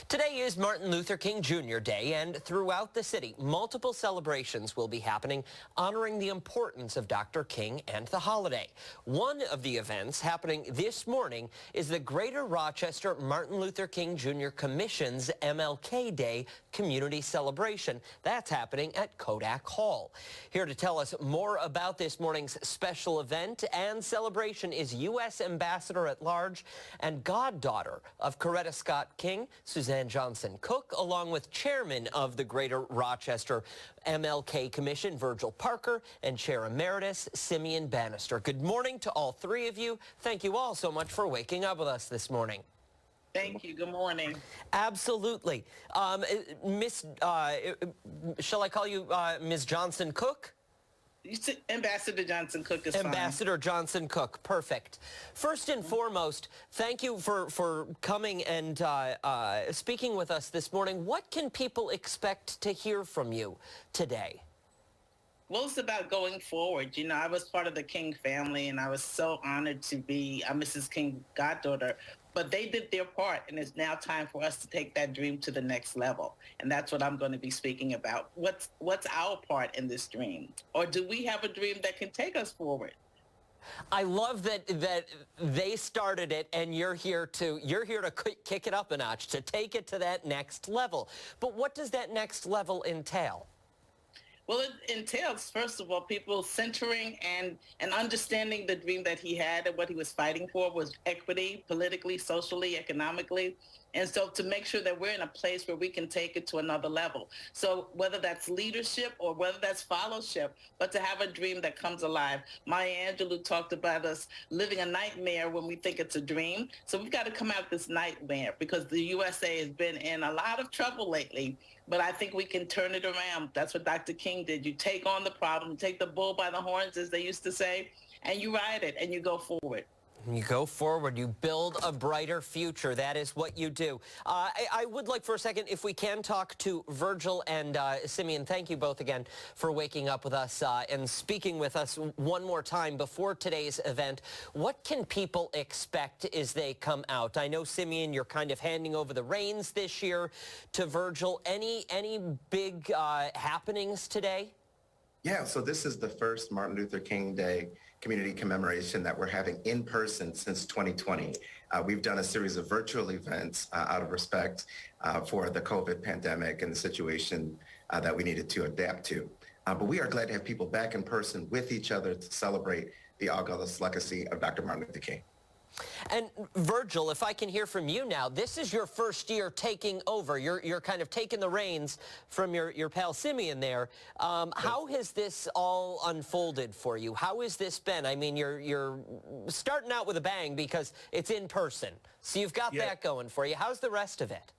Today is Martin Luther King Jr. Day, and throughout the city, multiple celebrations will be happening honoring the importance of Dr. King and the holiday. One of the events happening this morning is the Greater Rochester Martin Luther King Jr. Commission's MLK Day community celebration. That's happening at Kodak Hall. Here to tell us more about this morning's special event and celebration is U.S. Ambassador at Large and goddaughter of Coretta Scott King, Suzan Johnson Cook, along with Chairman of the Greater Rochester MLK Commission, Virgil Parker, and Chair Emeritus Simeon Bannister. Good morning to all three of you. Thank you all so much for waking up with us this morning. Thank you. Good morning. Absolutely. Shall I call you Ms. Johnson Cook? Ambassador Johnson Cook is Ambassador fine. Johnson Cook, perfect. First and foremost, thank you for coming and speaking with us this morning. What can people expect to hear from you today? Well, it's about going forward. You know, I was part of the King family, and I was so honored to be Mrs. King's goddaughter. But they did their part, and it's now time for us to take that dream to the next level. And that's what I'm going to be speaking about. What's our part in this dream? Or do we have a dream that can take us forward? I love that they started it, and you're here to kick it up a notch, to take it to that next level. But what does that next level entail? Well, it entails, first of all, people centering and understanding the dream that he had, and what he was fighting for was equity, politically, socially, economically. And so to make sure that we're in a place where we can take it to another level. So whether that's leadership or whether that's fellowship, but to have a dream that comes alive. Maya Angelou talked about us living a nightmare when we think it's a dream. So we've got to come out this nightmare, because the USA has been in a lot of trouble lately, but I think we can turn it around. That's what Dr. King did. You take on the problem, take the bull by the horns, as they used to say, and you ride it and you go forward. You go forward. You build a brighter future. That is what you do. I would like for a second, if we can, talk to Virgil and Simeon. Thank you both again for waking up with us and speaking with us one more time before today's event. What can people expect as they come out? I know, Simeon, you're kind of handing over the reins this year to Virgil. Any big happenings today? Yeah, so this is the first Martin Luther King Day community commemoration that we're having in person since 2020. We've done a series of virtual events out of respect for the COVID pandemic and the situation that we needed to adapt to. But we are glad to have people back in person with each other to celebrate the august legacy of Dr. Martin Luther King. And Virgil, if I can hear from you now, this is your first year taking over. You're kind of taking the reins from your pal Simeon there. How has this all unfolded for you? How has this been? I mean, you're starting out with a bang because it's in person. So you've got that going for you. How's the rest of it?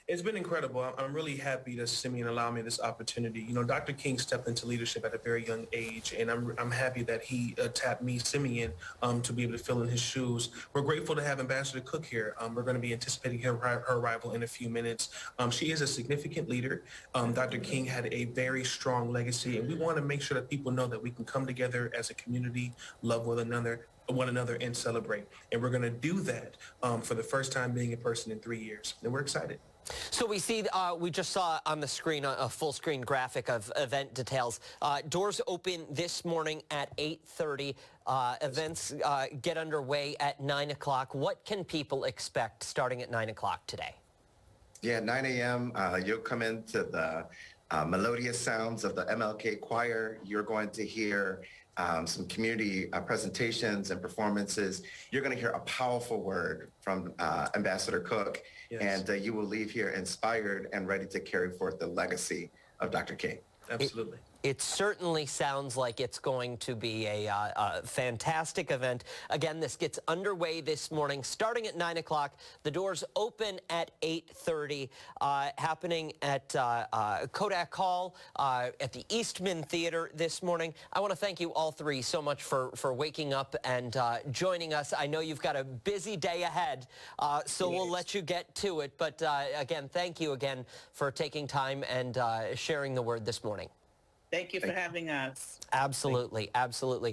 It's been incredible. I'm really happy that Simeon allowed me this opportunity. You know, Dr. King stepped into leadership at a very young age, and I'm happy that he tapped me, Simeon, to be able to fill in his shoes. We're grateful to have Ambassador Cook here. We're going to be anticipating her arrival in a few minutes. She is a significant leader. Dr. King had a very strong legacy, and we want to make sure that people know that we can come together as a community, love one another, and celebrate. And we're going to do that for the first time being in person in 3 years, and we're excited. So we see, we just saw on the screen a full screen graphic of event details. Doors open this morning at 8:30. Events get underway at 9 o'clock. What can people expect starting at 9 o'clock today? Yeah, 9 a.m. You'll come into the melodious sounds of the MLK choir. You're going to hear some community presentations and performances. You're going to hear a powerful word from Ambassador Cook, and you will leave here inspired and ready to carry forth the legacy of Dr. King. Absolutely. It certainly sounds like it's going to be a fantastic event. Again, this gets underway this morning, starting at 9 o'clock. The doors open at 8:30, happening at Kodak Hall at the Eastman Theater this morning. I want to thank you all three so much for waking up and joining us. I know you've got a busy day ahead, so we'll let you get to it. But again, thank you again for taking time and sharing the word this morning. Thank you for having us. Absolutely, absolutely.